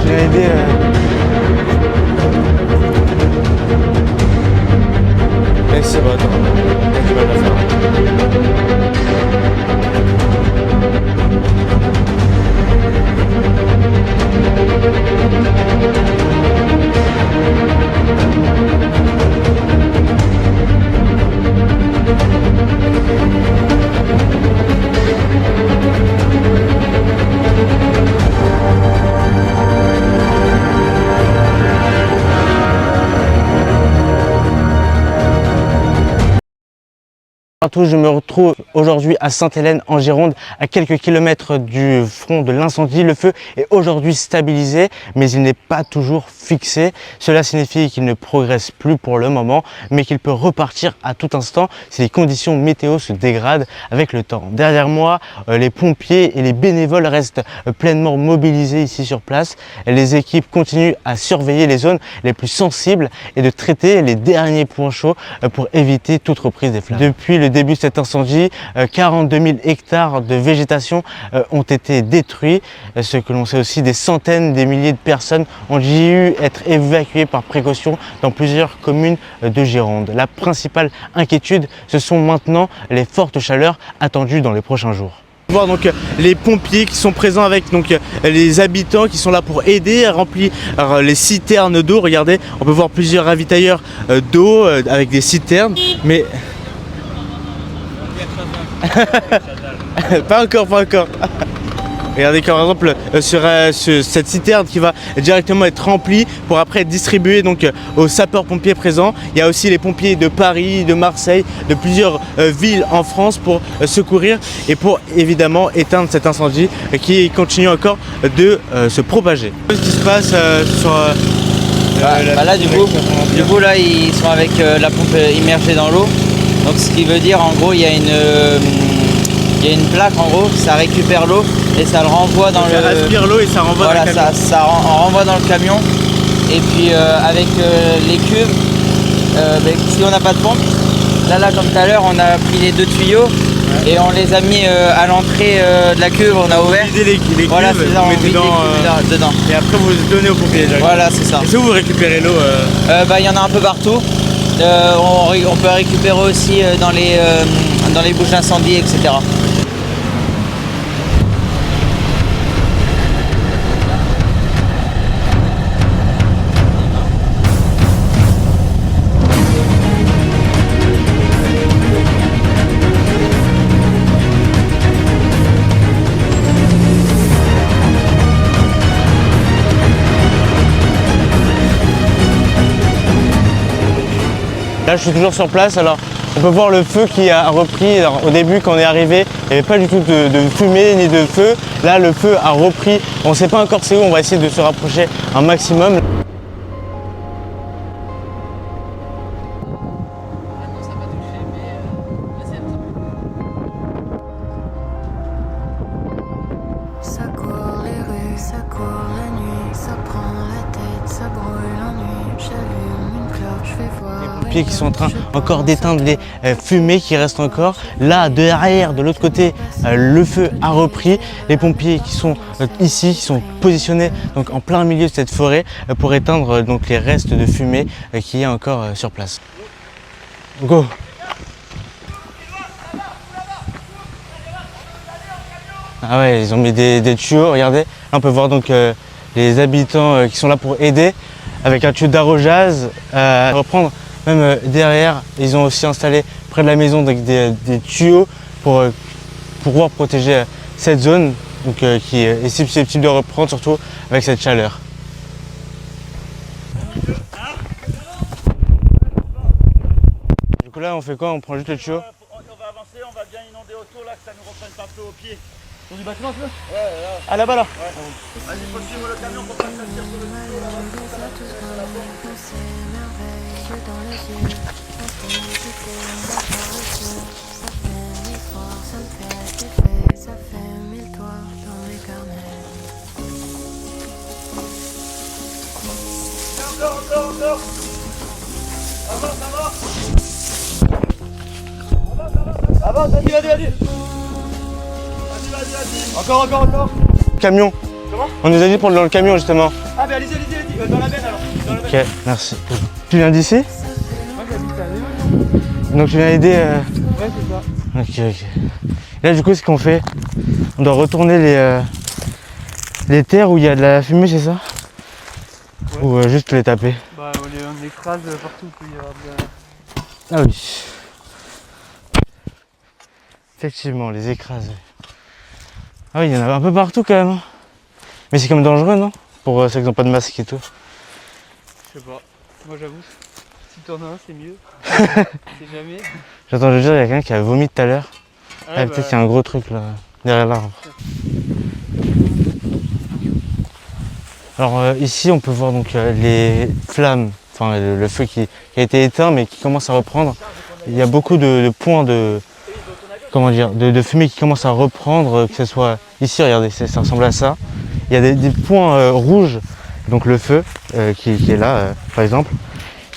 j'ai aidé. Mais c'est bon, attends. Tu vas la faire. Je me retrouve aujourd'hui à Sainte-Hélène en Gironde, à quelques kilomètres du front de l'incendie. Le feu est aujourd'hui stabilisé, mais il n'est pas toujours fixé. Cela signifie qu'il ne progresse plus pour le moment, mais qu'il peut repartir à tout instant si les conditions météo se dégradent avec le temps. Derrière moi, les pompiers et les bénévoles restent pleinement mobilisés ici sur place. Les équipes continuent à surveiller les zones les plus sensibles et de traiter les derniers points chauds pour éviter toute reprise des flammes. Depuis le début de cet incendie, 42 000 hectares de végétation ont été détruits. Ce que l'on sait aussi, des centaines, des milliers de personnes ont dû être évacuées par précaution dans plusieurs communes de Gironde. La principale inquiétude, ce sont maintenant les fortes chaleurs attendues dans les prochains jours. On peut voir donc les pompiers qui sont présents avec donc les habitants qui sont là pour aider à remplir les citernes d'eau. Regardez, on peut voir plusieurs ravitailleurs d'eau avec des citernes, mais pas encore. Regardez par exemple sur cette citerne qui va directement être remplie pour après être distribuée donc aux sapeurs-pompiers présents. Il y a aussi les pompiers de Paris, de Marseille, de plusieurs villes en France pour secourir et pour évidemment éteindre cet incendie qui continue encore de se propager. Qu'est-ce qui se passe sur là du coup là ils sont avec la pompe immergée dans l'eau. Donc ce qui veut dire en gros il y a une plaque en gros, ça récupère l'eau et ça le renvoie dans ça aspire l'eau et ça renvoie dans le camion. Voilà, ça renvoie dans le camion. Et puis avec les cuves, si on n'a pas de pompe, là comme tout à l'heure on a pris les deux tuyaux et on les a mis à l'entrée de la cuve, on a ouvert. Les cuves, voilà, c'est ça, vous mettez dedans. Et après vous donnez aux pompiers. Voilà, c'est ça. Et où vous récupérez l'eau Il y en a un peu partout. On peut récupérer aussi dans les bouches d'incendie, etc. Là je suis toujours sur place, alors on peut voir le feu qui a repris. Alors, au début quand on est arrivé, il n'y avait pas du tout de fumée ni de feu. Là le feu a repris, on ne sait pas encore c'est où, on va essayer de se rapprocher un maximum. Ça court les rues, ça court la nuit, ça prend la tête, ça brûle l'ennui. J'allume une cloche, je vais voir. Les pompiers qui sont en train encore d'éteindre les fumées qui restent encore. Là derrière, de l'autre côté, le feu a repris. Les pompiers qui sont ici sont positionnés donc en plein milieu de cette forêt pour éteindre donc les restes de fumée qu'il y a encore sur place. Go! Ah ouais, ils ont mis des tuyaux, regardez. Là, on peut voir donc les habitants qui sont là pour aider avec un tuyau d'arrosage. Reprendre même derrière, ils ont aussi installé près de la maison donc, des tuyaux pour pouvoir protéger cette zone donc, qui est susceptible de reprendre, surtout avec cette chaleur. Du coup là on fait quoi? On prend juste le tuyau? On va avancer, on va bien inonder autour là, que ça nous reprenne pas peu au pied. Sur du bâtiment tu veux? Ouais, là. Ah là-bas là? Ouais. Vas-y, faut suivre le camion pour pas que ça tire sur le tuyau là-bas. Ça fait mille toits dans les carnets. Encore. Avance, vas-y. Encore. Camion Comment? On nous a dit pour dans le camion justement. Ah bah allez-y, dans la benne alors. Dans la benne. Ok, merci. Tu viens d'ici? Moi j'habite à Léon. Donc tu viens aider Ouais, c'est ça. Ok, ok. Et là du coup ce qu'on fait, on doit retourner les terres où il y a de la fumée, c'est ça? Ouais. Ou juste les taper? Bah on écrase partout où il y aura de la... Ah oui. Effectivement, les écraser. Ah oui, il y en a un peu partout quand même. Mais c'est quand même dangereux, non? Pour ceux qui n'ont pas de masque et tout. Je sais pas. Moi j'avoue, si t'en as un, c'est mieux. C'est jamais. J'entends le dire, il y a quelqu'un qui a vomi tout à l'heure. Ouais, Ah, peut-être qu'il y a un gros truc là, derrière l'arbre. Alors ici, on peut voir donc les flammes, enfin le feu qui a été éteint mais qui commence à reprendre. Il y a beaucoup de points de, comment dire, de fumée qui commencent à reprendre, que ce soit ici, regardez, ça ressemble à ça. Il y a des points rouges, donc le feu qui est là, par exemple.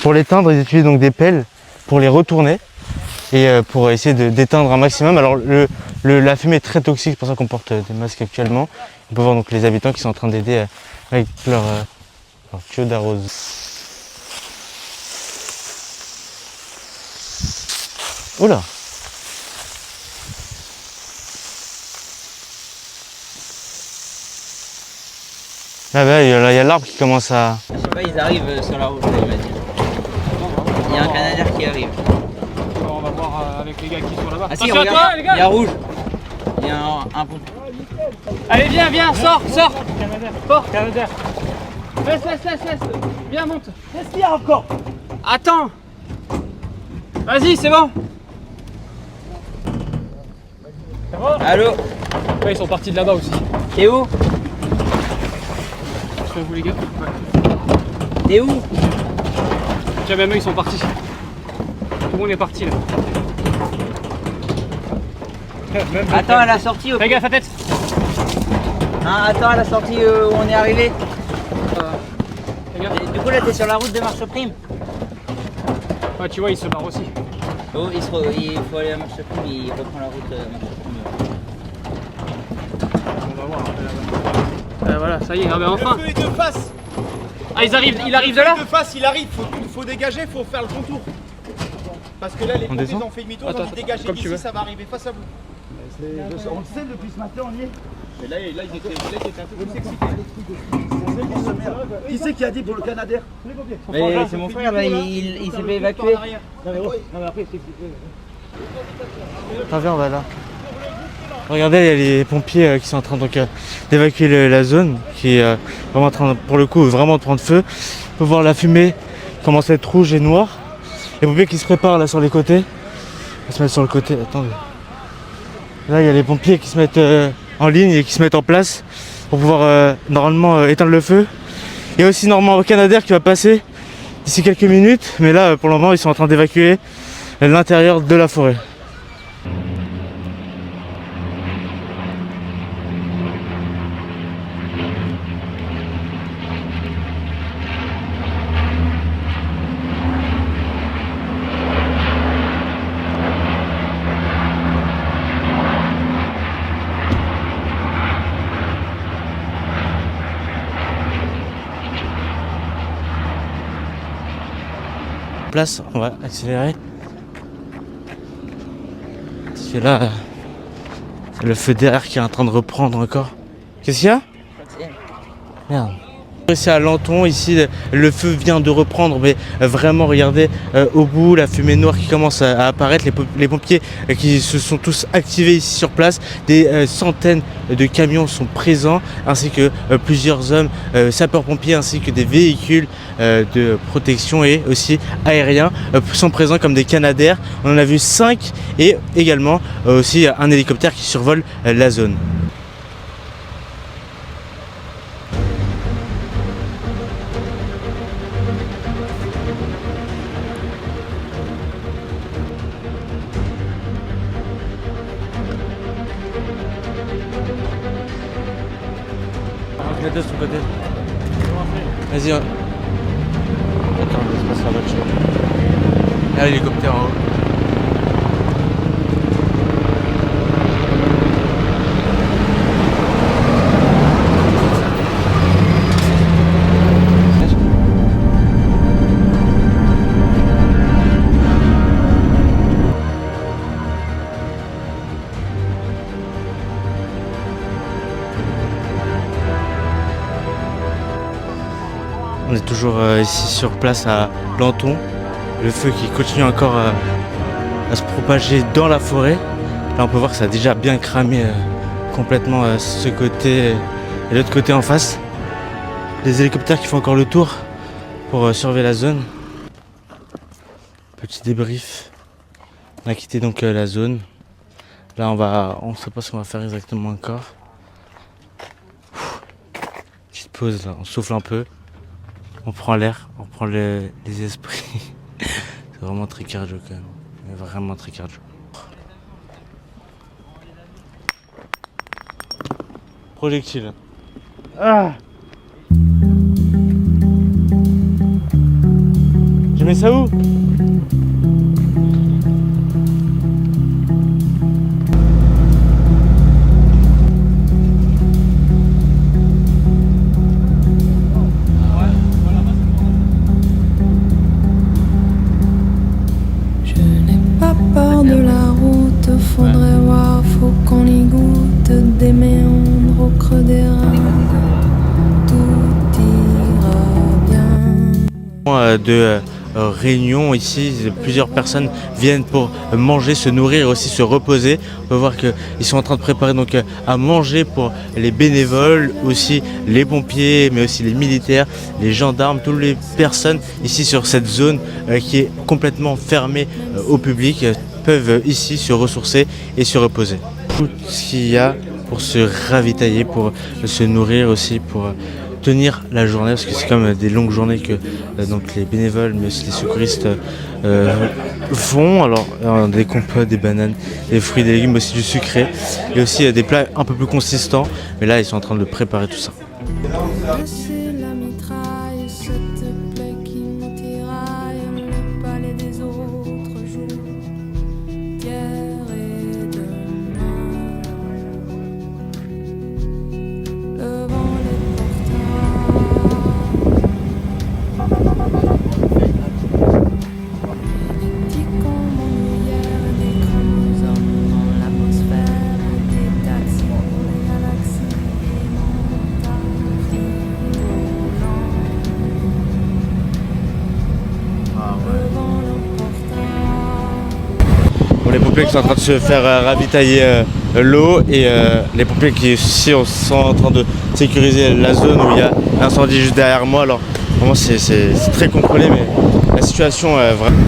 Pour l'éteindre, ils utilisent donc des pelles pour les retourner et pour essayer d'éteindre un maximum. Alors la fumée est très toxique, c'est pour ça qu'on porte des masques actuellement. On peut voir donc les habitants qui sont en train d'aider avec leur tuyau d'arrose. Oula! Ah bah il y a l'arbre qui commence à... Je sais pas, ils arrivent sur la route, là, il m'a dit. Il y a un Canadair qui arrive. On va voir avec les gars qui sont là-bas. Ah si, Attention à regarde, toi, les gars. il y a rouge. Il y a un pont. Allez, viens, sors. Fort. Canadair. Laisse. Viens, monte. Qu'est-ce qu'il y a encore? Attends. Vas-y, c'est bon. Ça va? Allô? Ouais, ils sont partis de là-bas aussi. T'es où? Je vous les gars. Ouais. T'es où? Tiens, même eux, ils sont partis. Tout le monde est parti là. Attends, à la sortie. Fais gaffe à tête. Hein, attends, à la sortie où on est arrivé. Fais gaffe. Et du coup, là, t'es sur la route de Marche-Prime. Ouais, tu vois, ils se barrent aussi. Oh, il faut aller à Marche-Prime, il reprend la route Marche-Prime. On va voir. Voilà, ça y est, ah ben enfin. Le feu est de face. Ah, il arrive de là? De face, il arrive. Faut dégager, faut faire le contour. Parce que là, les pompiers descend ont fait demi-tour, Attends, ils ont dit dégagez comme tu d'ici, veux. ça va arriver face à vous. On le sait depuis ce matin, on y est. Mais là, ils étaient un peu plus excités. Qui c'est qui a dit pour le Canadair? Mais c'est mon frère, là, il s'est fait évacuer. Attends, viens, on va là. Regardez, il y a les pompiers qui sont en train donc d'évacuer la zone, qui est vraiment en train, pour le coup, vraiment de prendre feu. On peut voir la fumée commence à être rouge et noire. Les pompiers qui se préparent là sur les côtés. On va se mettre sur le côté, attendez. Là, il y a les pompiers qui se mettent en ligne et qui se mettent en place pour pouvoir normalement éteindre le feu. Il y a aussi normalement un Canadair qui va passer d'ici quelques minutes, mais là, pour le moment, ils sont en train d'évacuer l'intérieur de la forêt. Place, on va accélérer. C'est là le feu derrière qui est en train de reprendre encore. Qu'est-ce qu'il y a? Merde. C'est à Lanton, ici le feu vient de reprendre, mais vraiment regardez au bout la fumée noire qui commence à apparaître, les pompiers qui se sont tous activés ici sur place, des centaines de camions sont présents, ainsi que plusieurs hommes sapeurs-pompiers, ainsi que des véhicules de protection et aussi aériens sont présents comme des Canadair. On en a vu 5 et également aussi un hélicoptère qui survole la zone. Les deux de son côté. Vas-y. Attends, laisse passer la voiture. Là, l'hélicoptère en haut. On est toujours ici sur place à Lanton. Le feu qui continue encore à se propager dans la forêt. Là on peut voir que ça a déjà bien cramé complètement ce côté et l'autre côté en face. Les hélicoptères qui font encore le tour pour surveiller la zone. Petit débrief. On a quitté donc la zone. Là on ne sait pas ce qu'on va faire exactement encore. Petite pause là, on souffle un peu. On prend l'air, on prend les esprits. C'est vraiment très cardio quand même. Mais vraiment très cardio. Projectile. Ah! Je mets ça où? Peur de la route, faudrait voir, faut qu'on y goûte des méandres au creux des reins. Tout ira bien. De réunion ici, plusieurs personnes viennent pour manger, se nourrir et aussi se reposer. On peut voir qu'ils sont en train de préparer donc à manger pour les bénévoles, aussi les pompiers, mais aussi les militaires, les gendarmes, toutes les personnes ici sur cette zone qui est complètement fermée au public peuvent ici se ressourcer et se reposer. Tout ce qu'il y a pour se ravitailler, pour se nourrir aussi, pour tenir la journée, parce que c'est comme des longues journées que donc les bénévoles mais aussi les secouristes font. Alors des compotes, des bananes, des fruits, des légumes, aussi du sucré et aussi des plats un peu plus consistants, mais là ils sont en train de préparer tout ça. Lâcher la mitraille, cette plaie qui nous tiraille, le palais des autres jours, hier et demain. Le vent les porta, des petits cons m'ennuyèrent, des chromosomes dans l'atmosphère, des taxis pour les galaxies, des montagnes. Bon, les pompiers qui sont en train de se faire ravitailler l'eau et les pompiers qui aussi sont en train de sécuriser la zone où il y a l'incendie juste derrière moi. Alors vraiment c'est très contrôlé, mais la situation est vraiment...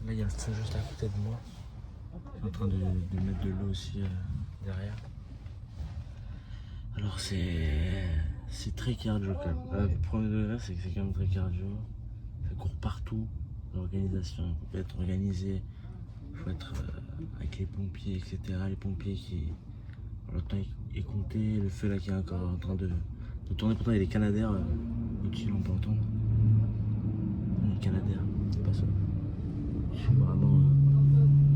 Là il y a le feu juste à côté de moi. Je suis en train de mettre de l'eau aussi derrière. Alors c'est très cardio quand même. Le premier degré c'est que c'est quand même très cardio. Ça court partout. L'organisation, il faut être organisé. Il faut être avec les pompiers, etc. Les pompiers qui... Le temps est compté. Le feu là qui est encore en train de tourner. Pourtant il y a des canadaires au-dessus, on peut entendre. Les canadaires, c'est pas ça. C'est vraiment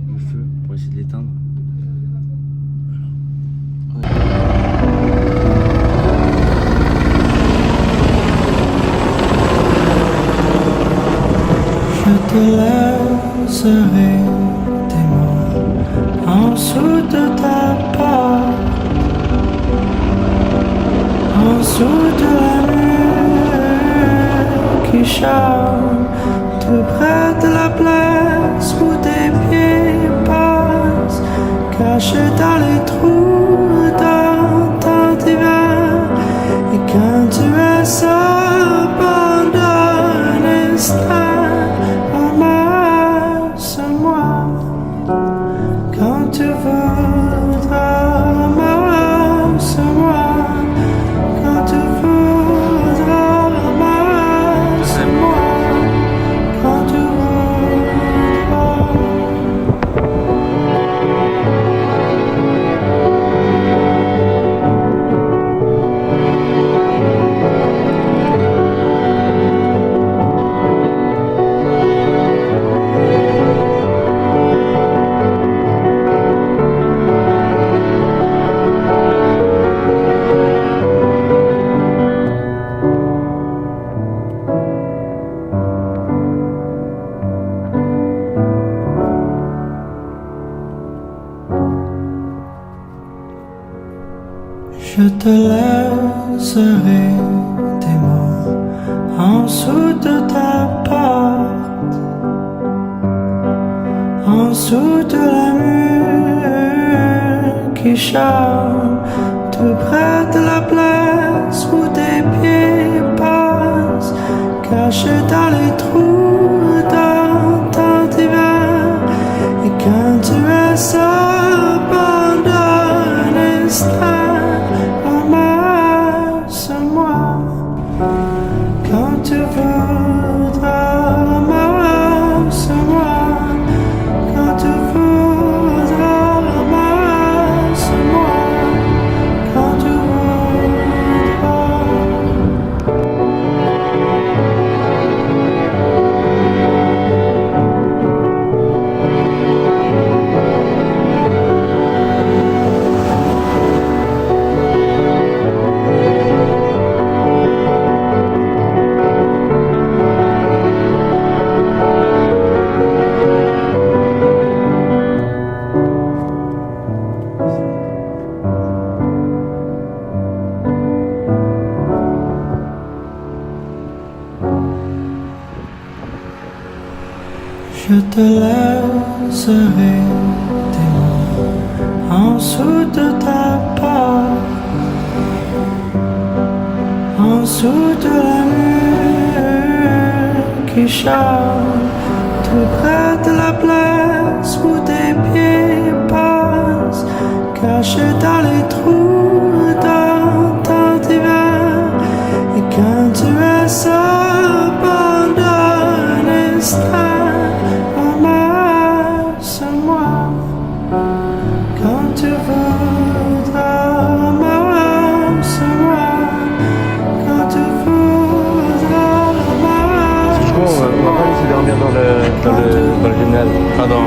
le feu pour essayer de l'éteindre. Je te laisserai tes mots en dessous de ta porte, en dessous de la mur qui chante tout près de la place où tes pieds passent, cachés dans les trous dans ton hiver. Et quand tu es seul pendant un instant, te laisserai des mots en dessous de ta porte, en dessous de la mur qui chante, tout près de la place où tes pieds passent, cachés dans les trous dans ton divan. Et quand tu es seul pendant un instant, ramasse-moi. Quand tu voudras, ramasse-moi. Quand tu voudras, ramasse-moi. Quand tu voudras. Je te laisserai des mots en dessous de ta porte, en dessous de la mur qui chante, tout près de la place où tes pieds passent, cachés dans les trous dans ton divan. Et quand tu es seul pendant un instant, ramasse-moi. Quand tu voudras, ramasse-moi. Quand tu voudras, Du coup, on va pas laisser dormir dans le gymnase, enfin dans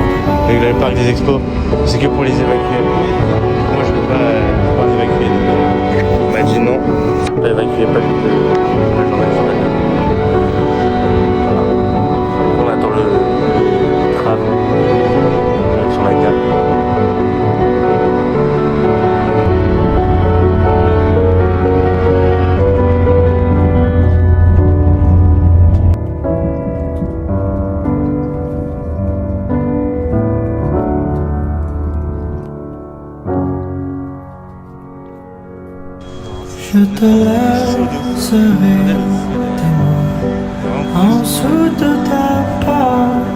le parc des expos. C'est que pour les évacuer. Moi, je peux pas les évacuer. On m'a dit non. On peut évacuer pas vite le journaliste. On attend le tram sur la gare. je te laisserai des mots en dessous de ta porte,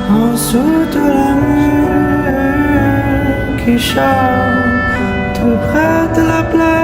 en dessous de la mur qui chante, tout près de la place